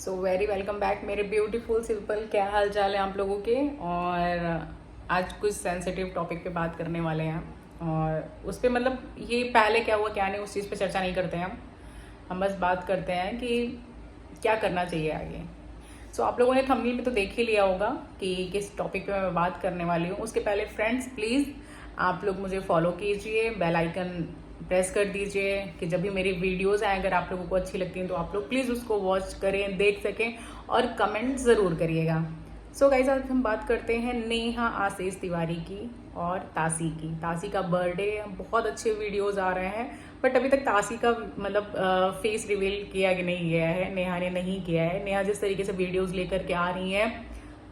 So very welcome back मेरे beautiful simple. क्या हाल चाल है आप लोगों के। और आज कुछ सेंसिटिव टॉपिक पे बात करने वाले हैं और उस पे मतलब ये पहले क्या हुआ क्या नहीं उस चीज़ पे चर्चा नहीं करते हैं हम बस बात करते हैं कि क्या करना चाहिए आगे। सो आप लोगों ने थंबनेल में तो देख ही लिया होगा कि किस टॉपिक पे मैं बात करने वाली हूँ। उसके पहले फ्रेंड्स प्लीज़ आप लोग मुझे फॉलो कीजिए, बेल आइकन प्रेस कर दीजिए कि जब भी मेरी वीडियोस आए अगर आप लोगों को अच्छी लगती हैं तो आप लोग प्लीज़ उसको वॉच करें, देख सकें और कमेंट ज़रूर करिएगा। सो गाइस आज हम बात करते हैं नेहा आशीष तिवारी की और तासी की। तासी का बर्थडे, बहुत अच्छे वीडियोस आ रहे हैं बट अभी तक तासी का मतलब फेस रिवील किया नहीं गया है, नेहा ने नहीं किया है। नेहा जिस तरीके से वीडियोस लेकर के आ रही है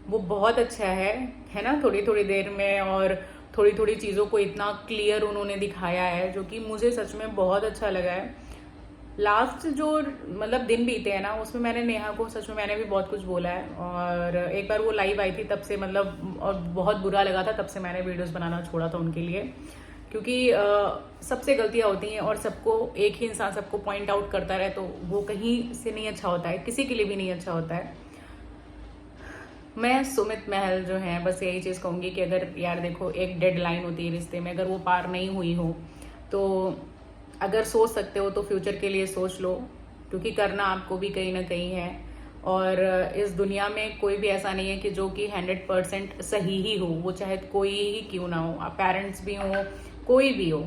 वो बहुत अच्छा है ना। थोड़ी थोड़ी देर में और थोड़ी थोड़ी चीज़ों को इतना क्लियर उन्होंने दिखाया है जो कि मुझे सच में बहुत अच्छा लगा है। लास्ट जो मतलब दिन बीते हैं ना उसमें मैंने नेहा को सच में मैंने भी बहुत कुछ बोला है और एक बार वो लाइव आई थी तब से मतलब और बहुत बुरा लगा था, तब से मैंने वीडियोस बनाना छोड़ा था उनके लिए क्योंकि सबसे गलतियां होती हैं और सबको एक ही इंसान सबको पॉइंट आउट करता रहे तो वो कहीं से नहीं अच्छा होता है, किसी के लिए भी नहीं अच्छा होता है। मैं सुमित महल जो है बस यही चीज़ कहूँगी कि अगर यार देखो एक डेडलाइन होती है रिश्ते में, अगर वो पार नहीं हुई हो तो अगर सोच सकते हो तो फ्यूचर के लिए सोच लो क्योंकि करना आपको भी कहीं ना कहीं है। और इस दुनिया में कोई भी ऐसा नहीं है कि जो कि 100% सही ही हो, वो चाहे कोई ही क्यों ना हो, आप पेरेंट्स भी हो कोई भी हो,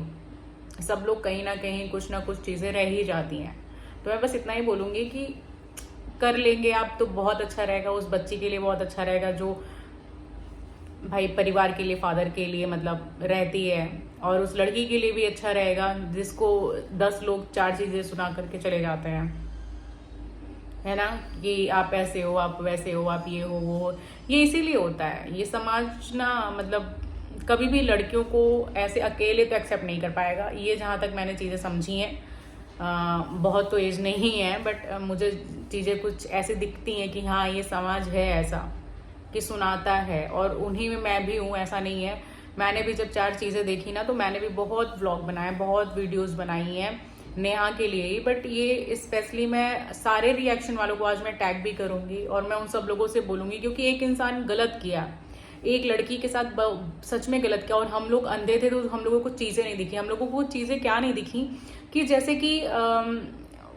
सब लोग कहीं ना कुछ चीज़ें रह ही जाती हैं। तो मैं बस इतना ही बोलूँगी कि कर लेंगे आप तो बहुत अच्छा रहेगा, उस बच्ची के लिए बहुत अच्छा रहेगा जो भाई परिवार के लिए, फादर के लिए मतलब रहती है, और उस लड़की के लिए भी अच्छा रहेगा जिसको 10 लोग 4 चीजें सुना करके चले जाते हैं, है ना, कि आप ऐसे हो, आप वैसे हो, आप ये हो वो हो। ये इसीलिए होता है, ये समाज ना मतलब कभी भी लड़कियों को ऐसे अकेले तो एक्सेप्ट नहीं कर पाएगा। ये जहाँ तक मैंने चीज़ें समझी हैं, बहुत तो एज नहीं है बट मुझे चीज़ें कुछ ऐसे दिखती हैं कि हाँ ये समाज है ऐसा कि सुनाता है, और उन्हीं में मैं भी हूँ, ऐसा नहीं है। मैंने भी जब 4 चीज़ें देखी ना तो मैंने भी बहुत व्लॉग बनाए, बहुत वीडियोस बनाई हैं नेहा के लिए ही। बट ये स्पेशली मैं सारे रिएक्शन वालों को आज मैं टैग भी करूंगी और मैं उन सब लोगों से बोलूंगी क्योंकि एक इंसान गलत किया, एक लड़की के साथ सच में गलत किया और हम लोग अंधे थे तो हम लोगों को चीज़ें नहीं दिखी। हम लोगों को चीज़ें क्या नहीं दिखी कि जैसे कि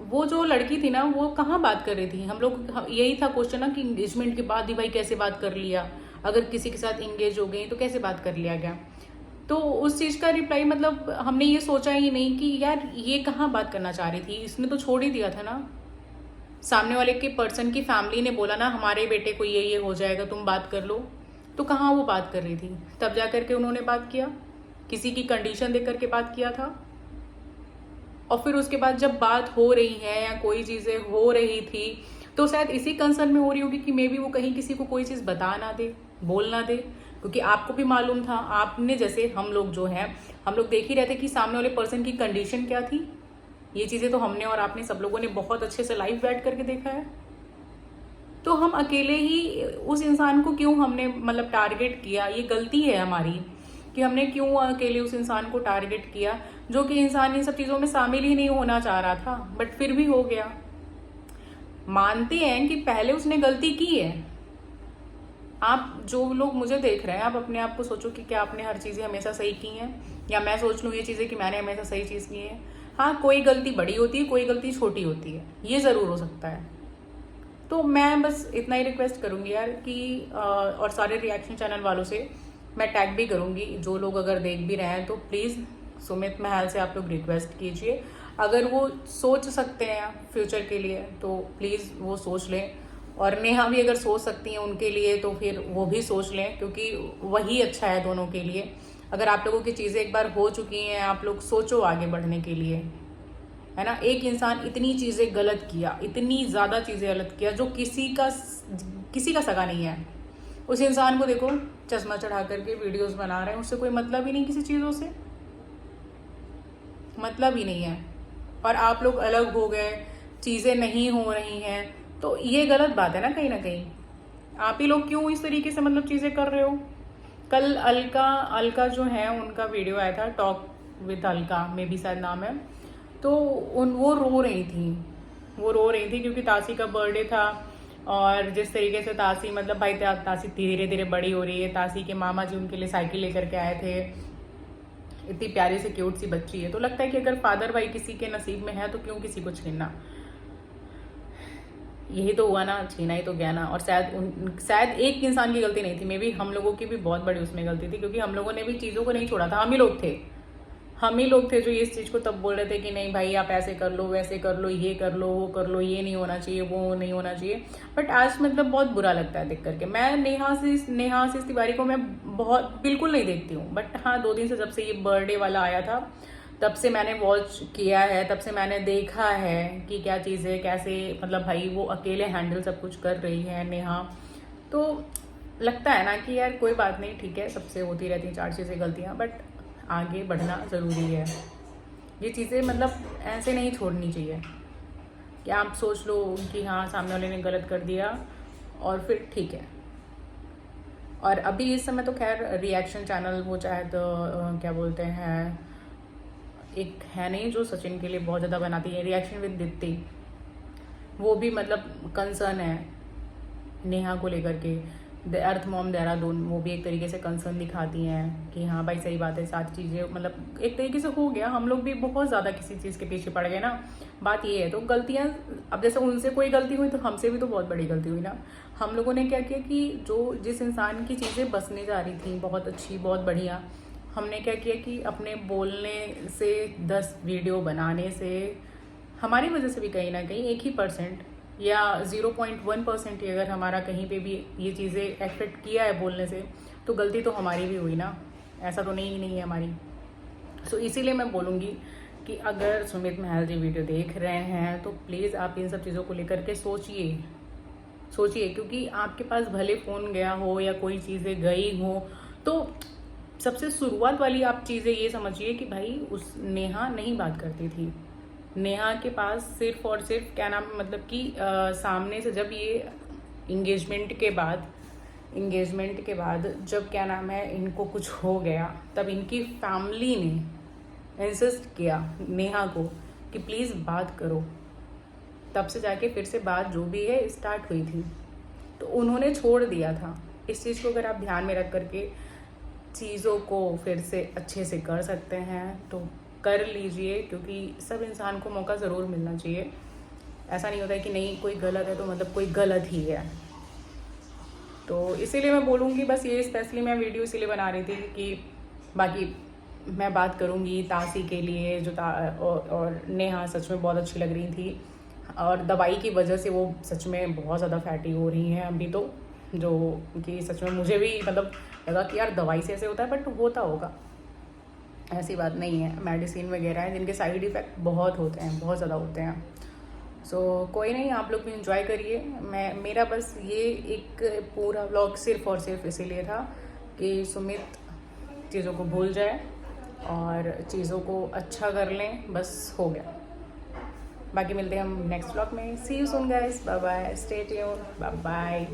वो जो लड़की थी ना वो कहाँ बात कर रही थी। हम लोग यही था क्वेश्चन ना कि इंगेजमेंट के बाद ही भाई कैसे बात कर लिया, अगर किसी के साथ इंगेज हो गई तो कैसे बात कर लिया गया। तो उस चीज़ का रिप्लाई मतलब हमने ये सोचा ही नहीं कि यार ये कहाँ बात करना चाह रही थी, इसने तो छोड़ ही दिया था ना। सामने वाले के पर्सन की फैमिली ने बोला ना हमारे बेटे को ये हो जाएगा तुम बात कर लो, तो कहाँ वो बात कर रही थी, तब जा करके उन्होंने बात किया, किसी की कंडीशन देख करके बात किया था। और फिर उसके बाद जब बात हो रही है या कोई चीज़ें हो रही थी तो शायद इसी कंसर्न में हो रही होगी कि मे बी वो कहीं किसी को कोई चीज़ बता ना दे, बोल ना दे, क्योंकि आपको भी मालूम था, आपने जैसे हम लोग जो हैं हम लोग देख ही रहते कि सामने वाले पर्सन की कंडीशन क्या थी। ये चीज़ें तो हमने और आपने सब लोगों ने बहुत अच्छे से लाइव बैठ करके देखा है। तो हम अकेले ही उस इंसान को क्यों हमने मतलब टारगेट किया, ये गलती है हमारी कि हमने क्यों अकेले उस इंसान को टारगेट किया जो कि इंसान इन सब चीज़ों में शामिल ही नहीं होना चाह रहा था बट फिर भी हो गया। मानते हैं कि पहले उसने गलती की है। आप जो लोग मुझे देख रहे हैं आप अपने आप को सोचो कि क्या आपने हर चीज़ें हमेशा सही की हैं, या मैं सोच लूँ ये चीज़ें कि मैंने हमेशा सही चीज़ की है। हाँ कोई गलती बड़ी होती है, कोई गलती छोटी होती है, ये ज़रूर हो सकता है। तो मैं बस इतना ही रिक्वेस्ट करूंगी यार कि और सारे रिएक्शन चैनल वालों से मैं टैग भी करूंगी, जो लोग अगर देख भी रहे हैं तो प्लीज़ सुमित महल से आप लोग रिक्वेस्ट कीजिए, अगर वो सोच सकते हैं फ्यूचर के लिए तो प्लीज़ वो सोच लें, और नेहा भी अगर सोच सकती हैं उनके लिए तो फिर वो भी सोच लें क्योंकि वही अच्छा है दोनों के लिए। अगर आप लोगों की चीज़ें एक बार हो चुकी हैं, आप लोग सोचो आगे बढ़ने के लिए, है ना। एक इंसान इतनी चीज़ें गलत किया, इतनी ज़्यादा चीज़ें गलत किया जो किसी का सगा नहीं है, उस इंसान को देखो चश्मा चढ़ा करके वीडियोस बना रहे हैं, उससे कोई मतलब ही नहीं, किसी चीज़ों से मतलब ही नहीं है, और आप लोग अलग हो गए, चीज़ें नहीं हो रही हैं, तो ये गलत बात है ना कहीं ना कहीं। आप ही लोग क्यों इस तरीके से मतलब चीज़ें कर रहे हो। कल अलका जो है उनका वीडियो आया था, टॉक विद अलका में भी शायद नाम है, तो वो रो रही थी क्योंकि तासी का बर्थडे था और जिस तरीके से तासी मतलब भाई तासी धीरे धीरे बड़ी हो रही है, तासी के मामा जी उनके लिए साइकिल लेकर के आए थे, इतनी प्यारी से क्यूट सी बच्ची है। तो लगता है कि अगर फादर भाई किसी के नसीब में है तो क्यों किसी को छीनना। यही तो हुआ ना, छीना ही तो गया ना। और शायद एक इंसान की गलती नहीं थी, मे बी हम लोगों की भी बहुत बड़ी उसमें गलती थी, क्योंकि हम लोगों ने भी चीज़ों को नहीं छोड़ा था। हम ही लोग थे जो इस चीज़ को तब बोल रहे थे कि नहीं भाई आप ऐसे कर लो, वैसे कर लो, ये कर लो, वो कर लो, ये नहीं होना चाहिए, वो नहीं होना चाहिए। बट आज मतलब बहुत बुरा लगता है देख करके। मैं नेहा आशीष तिवारी को मैं बहुत बिल्कुल नहीं देखती हूँ, बट हाँ 2 दिन से जब से ये बर्थडे वाला आया था तब से मैंने वॉच किया है, तब से मैंने देखा है कि क्या चीज़ है, कैसे मतलब भाई वो अकेले हैंडल सब कुछ कर रही है नेहा। तो लगता है ना कि यार कोई बात नहीं, ठीक है, सबसे होती रहती हैं 4 चीज़ें गलतियाँ, बट आगे बढ़ना ज़रूरी है। ये चीज़ें मतलब ऐसे नहीं छोड़नी चाहिए कि आप सोच लो कि हाँ सामने वाले ने गलत कर दिया और फिर ठीक है। और अभी इस समय तो खैर रिएक्शन चैनल वो चाहे तो क्या बोलते हैं, एक है नहीं जो सचिन के लिए बहुत ज़्यादा बनाती है, रिएक्शन विद दीप्ति, वो भी मतलब कंसर्न है नेहा को लेकर के। द अर्थ मॉम देहरादून वो भी एक तरीके से कंसर्न दिखाती हैं कि हाँ भाई सही बात है, सारी चीज़ें मतलब एक तरीके से हो गया, हम लोग भी बहुत ज़्यादा किसी चीज़ के पीछे पड़ गए ना। बात ये है, तो गलतियाँ अब जैसे उनसे कोई गलती हुई तो हमसे भी तो बहुत बड़ी गलती हुई ना। हम लोगों ने क्या किया कि जो जिस इंसान की चीज़ें बसने जा रही थी बहुत अच्छी बहुत बढ़िया, हमने क्या किया कि अपने बोलने से 10 वीडियो बनाने से हमारी वजह से भी कहीं ना कहीं 1% या 0.1% ही अगर हमारा कहीं पे भी ये चीज़ें एफेक्ट किया है बोलने से, तो गलती तो हमारी भी हुई ना, ऐसा तो नहीं है हमारी। सो इसीलिए मैं बोलूँगी कि अगर सुमित महल जी वीडियो देख रहे हैं तो प्लीज़ आप इन सब चीज़ों को लेकर के सोचिए, क्योंकि आपके पास भले फ़ोन गया हो या कोई चीज़ें गई हो, तो सबसे शुरुआत वाली आप चीज़ें ये समझिए कि भाई उस नेहा नहीं बात करती थी। नेहा के पास सिर्फ और सिर्फ क्या नाम मतलब कि सामने से जब ये इंगेजमेंट के बाद जब क्या नाम है इनको कुछ हो गया, तब इनकी फैमिली ने इंसिस्ट किया नेहा को कि प्लीज़ बात करो, तब से जाके फिर से बात जो भी है स्टार्ट हुई थी। तो उन्होंने छोड़ दिया था। इस चीज़ को अगर आप ध्यान में रख करके चीज़ों को फिर से अच्छे से कर सकते हैं तो कर लीजिए, क्योंकि सब इंसान को मौका ज़रूर मिलना चाहिए। ऐसा नहीं होता है कि नहीं कोई गलत है तो मतलब कोई गलत ही है। तो इसीलिए मैं बोलूँगी, बस ये स्पेशली मैं वीडियो इसीलिए बना रही थी कि बाकी मैं बात करूँगी तासी के लिए जो और नेहा सच में बहुत अच्छी लग रही थी, और दवाई की वजह से वो सच में बहुत ज़्यादा फैटी हो रही हैं अभी तो, जो कि सच में मुझे भी मतलब लगा कि यार दवाई से ऐसे होता है, बट होता होगा, ऐसी बात नहीं है। मेडिसिन वगैरह है जिनके साइड इफ़ेक्ट बहुत होते हैं, बहुत ज़्यादा होते हैं। सो कोई नहीं, आप लोग भी इंजॉय करिए। मेरा बस ये एक पूरा व्लॉग सिर्फ और सिर्फ इसीलिए था कि सुमित चीज़ों को भूल जाए और चीज़ों को अच्छा कर लें, बस हो गया। बाकी मिलते हैं हम नेक्स्ट व्लॉग में। See you soon guys, bye bye, stay tuned, bye bye.